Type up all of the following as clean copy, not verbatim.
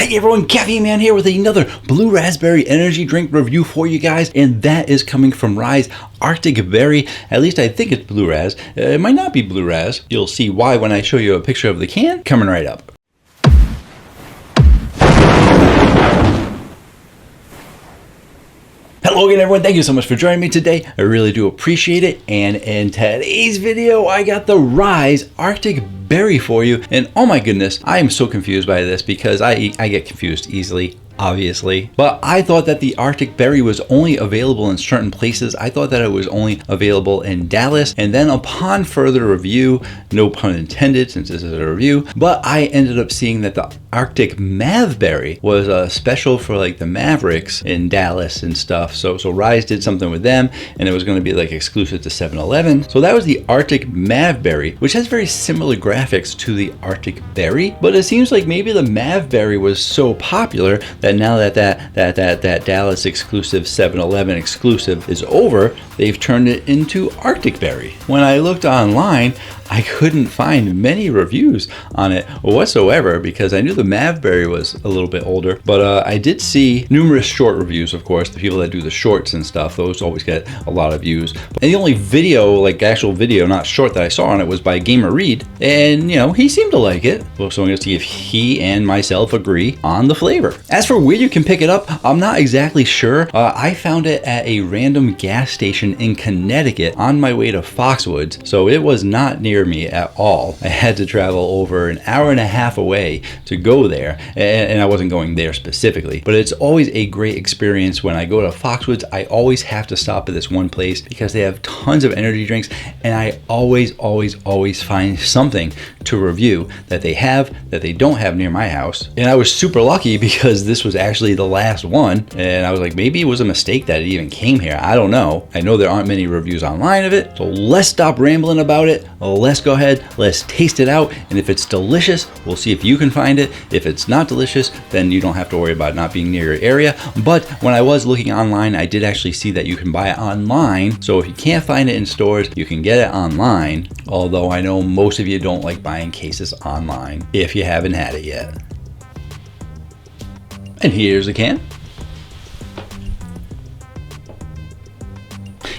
Hey everyone, Caffeine Man here with another Blue Raspberry energy drink review for you guys, and that is coming from Ryse Arctic Berry. At least I think it's Blue Raz. It might not be Blue Raz. You'll see why when I show you a picture of the can coming right up. Hello again everyone, thank you so much for joining me today. I really do appreciate it. And in today's video, I got the Ryse Arctic Berry for you. And oh my goodness, I am so confused by this because I get confused easily, obviously. But I thought that the Arctic Berry was only available in certain places. I thought that it was only available in Dallas. And then upon further review, no pun intended since this is a review, but I ended up seeing that the Arctic Mavberry was special for like the Mavericks in Dallas and stuff. So Ryse did something with them and it was going to be like exclusive to 7-Eleven. So that was the Arctic Mavberry, which has very similar graphics to the Arctic Berry, but it seems like maybe the Mavberry was so popular that now that Dallas exclusive 7-Eleven exclusive is over, they've turned it into Arctic Berry. When I looked online, I couldn't find many reviews on it whatsoever because I knew the Mavberry was a little bit older, but I did see numerous short reviews, of course. The people that do the shorts and stuff, those always get a lot of views. And the only video, like actual video, not short, that I saw on it was by Gamer Reed, and you know, he seemed to like it. Well, so I'm gonna see if he and myself agree on the flavor. As for where you can pick it up, I'm not exactly sure. I found it at a random gas station in Connecticut on my way to Foxwoods, so it was not near me at all. I had to travel over an hour and a half away to go there, and I wasn't going there specifically, but it's always a great experience when I go to Foxwoods. I always have to stop at this one place because they have tons of energy drinks, and I always find something to review that they have that they don't have near my house. And I was super lucky because this was actually the last one, and I was like, maybe it was a mistake that it even came here. I don't know. I know there aren't many reviews online of it, so let's stop rambling about it. Let's go ahead, let's taste it out, and if it's delicious, we'll see if you can find it. If it's not delicious, then you don't have to worry about it not being near your area. But when I was looking online, I did actually see that you can buy it online. So if you can't find it in stores, you can get it online. Although I know most of you don't like buying cases online if you haven't had it yet. And here's a can.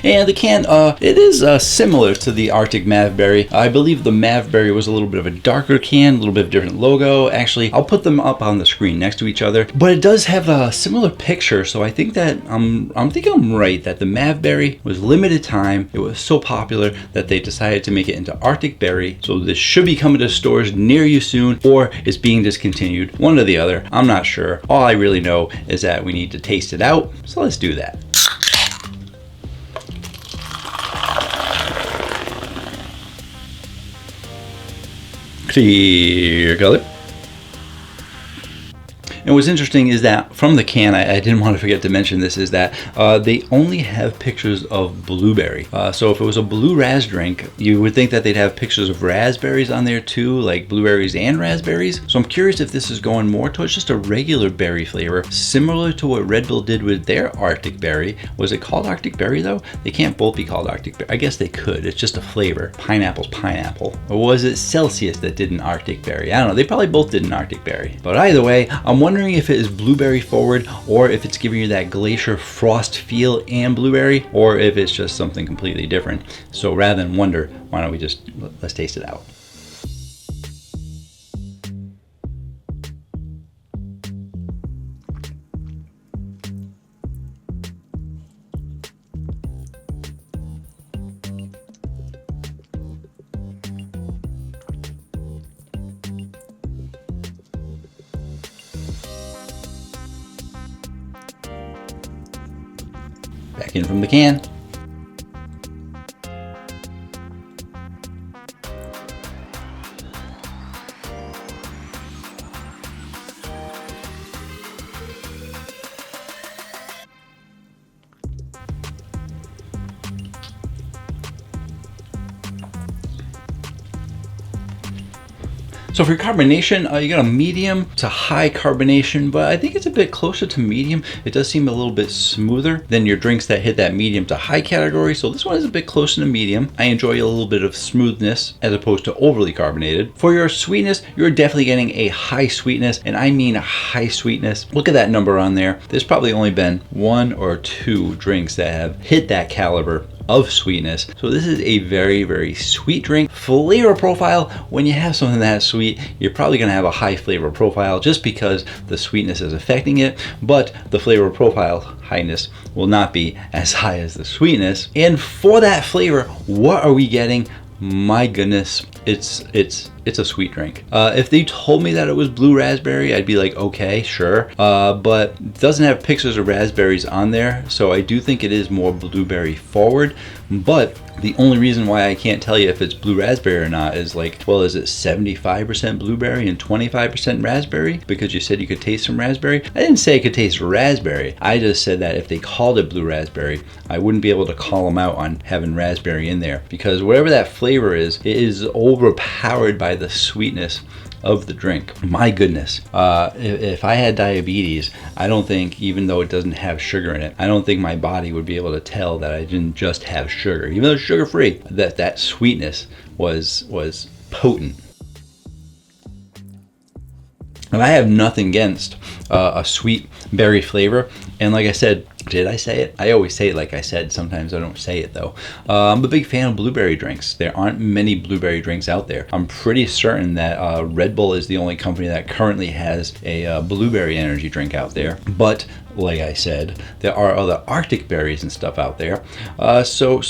And the can, it is similar to the Arctic Mavberry. I believe the Mavberry was a little bit of a darker can, a little bit of a different logo. Actually, I'll put them up on the screen next to each other. But it does have a similar picture, so I think that I'm right that the Mavberry was limited time. It was so popular that they decided to make it into Arctic Berry. So this should be coming to stores near you soon, or it's being discontinued. One or the other. I'm not sure. All I really know is that we need to taste it out. So let's do that. Clear color. And what's interesting is that from the can, I didn't want to forget to mention this, is that they only have pictures of blueberry. So if it was a blue raz drink, you would think that they'd have pictures of raspberries on there too, like blueberries and raspberries. So I'm curious if this is going more towards just a regular berry flavor, similar to what Red Bull did with their Arctic Berry. Was it called Arctic Berry though? They can't both be called Arctic Berry. I guess they could. It's just a flavor. Pineapple's pineapple. Or was it Celsius that did an Arctic Berry? I don't know. They probably both did an Arctic Berry. But either way, I'm wondering if it is blueberry forward, or if it's giving you that glacier frost feel and blueberry, or if it's just something completely different. So rather than wonder, why don't we just, let's taste it out. Back in from the can. So for carbonation, you got a medium to high carbonation, but I think it's a bit closer to medium. It does seem a little bit smoother than your drinks that hit that medium to high category. So this one is a bit closer to medium. I enjoy a little bit of smoothness as opposed to overly carbonated. For your sweetness, you're definitely getting a high sweetness, and I mean a high sweetness. Look at that number on there. There's probably only been 1 or 2 drinks that have hit that caliber of sweetness. So this is a very, very sweet drink. Flavor profile, when you have something that sweet, you're probably gonna have a high flavor profile just because the sweetness is affecting it, but the flavor profile highness will not be as high as the sweetness. And for that flavor, what are we getting? My goodness, it's a sweet drink. If they told me that it was blue raspberry, I'd be like, okay, sure. But it doesn't have pictures of raspberries on there, so I do think it is more blueberry forward. But the only reason why I can't tell you if it's blue raspberry or not is like, well, is it 75% blueberry and 25% raspberry? Because you said you could taste some raspberry. I didn't say I could taste raspberry. I just said that if they called it blue raspberry, I wouldn't be able to call them out on having raspberry in there, because whatever that flavor is, it is overpowered by the sweetness of the drink. My goodness, if I had diabetes, I don't think, even though it doesn't have sugar in it, I don't think my body would be able to tell that I didn't just have sugar, even though it's sugar free, that sweetness was potent. And I have nothing against a sweet berry flavor. And like I said, did I say it? I always say it like I said. Sometimes I don't say it though. I'm a big fan of blueberry drinks. There aren't many blueberry drinks out there. I'm pretty certain that Red Bull is the only company that currently has a blueberry energy drink out there. But like I said, there are other Arctic berries and stuff out there. So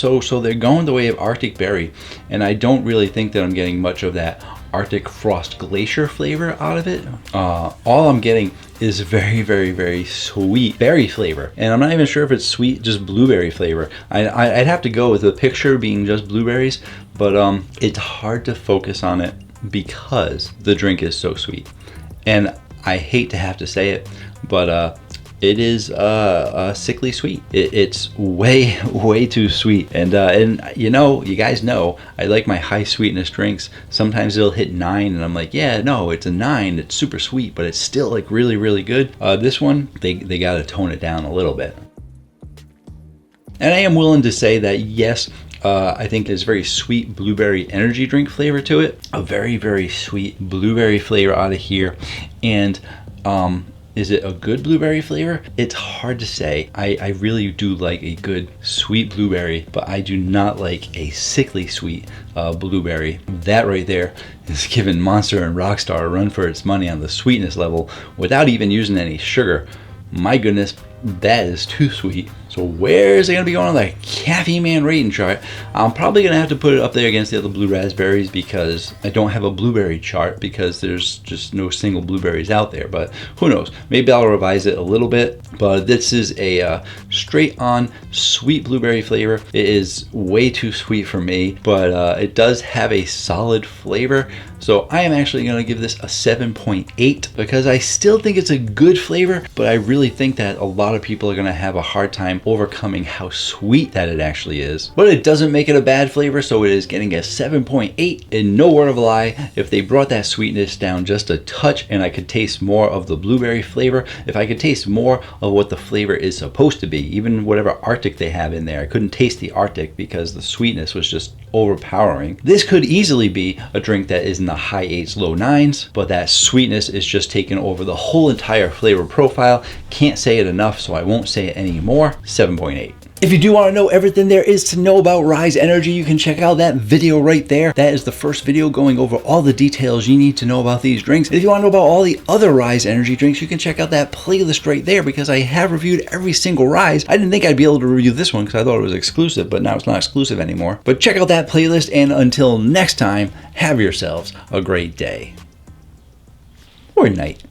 they're going the way of Arctic berry. And I don't really think that I'm getting much of that Arctic frost glacier flavor out of it. All I'm getting is very, very, very sweet berry flavor. And I'm not even sure if it's sweet, just blueberry flavor. I'd have to go with the picture being just blueberries, but it's hard to focus on it because the drink is so sweet. And I hate to have to say it, but it is sickly sweet. It's way, way too sweet. And you know, you guys know, I like my high sweetness drinks. Sometimes it'll hit 9 and I'm like, yeah, no, it's a 9. It's super sweet, but it's still like really, really good. This one, they gotta tone it down a little bit. And I am willing to say that yes, I think there's very sweet blueberry energy drink flavor to it. A very, very sweet blueberry flavor out of here. And is it a good blueberry flavor? It's hard to say. I really do like a good sweet blueberry, but I do not like a sickly sweet blueberry. That right there is giving Monster and Rockstar a run for its money on the sweetness level without even using any sugar. My goodness, that is too sweet. So where is it gonna be going on the Caffeine Man rating chart? I'm probably gonna have to put it up there against the other blue raspberries because I don't have a blueberry chart because there's just no single blueberries out there, but who knows? Maybe I'll revise it a little bit, but this is a straight on sweet blueberry flavor. It is way too sweet for me, but it does have a solid flavor. So I am actually gonna give this a 7.8 because I still think it's a good flavor, but I really think that a lot of people are gonna have a hard time overcoming how sweet that it actually is. But it doesn't make it a bad flavor, so it is getting a 7.8. And no word of a lie, if they brought that sweetness down just a touch and I could taste more of the blueberry flavor, if I could taste more of what the flavor is supposed to be, even whatever Arctic they have in there, I couldn't taste the Arctic because the sweetness was just overpowering. This could easily be a drink that is in the high 8s, low 9s, but that sweetness is just taking over the whole entire flavor profile. Can't say it enough, so I won't say it anymore. 7.8. If you do want to know everything there is to know about Ryse Energy, you can check out that video right there. That is the first video going over all the details you need to know about these drinks. If you want to know about all the other Ryse Energy drinks, you can check out that playlist right there because I have reviewed every single Ryse. I didn't think I'd be able to review this one because I thought it was exclusive, but now it's not exclusive anymore. But check out that playlist, and until next time, have yourselves a great day. Or night.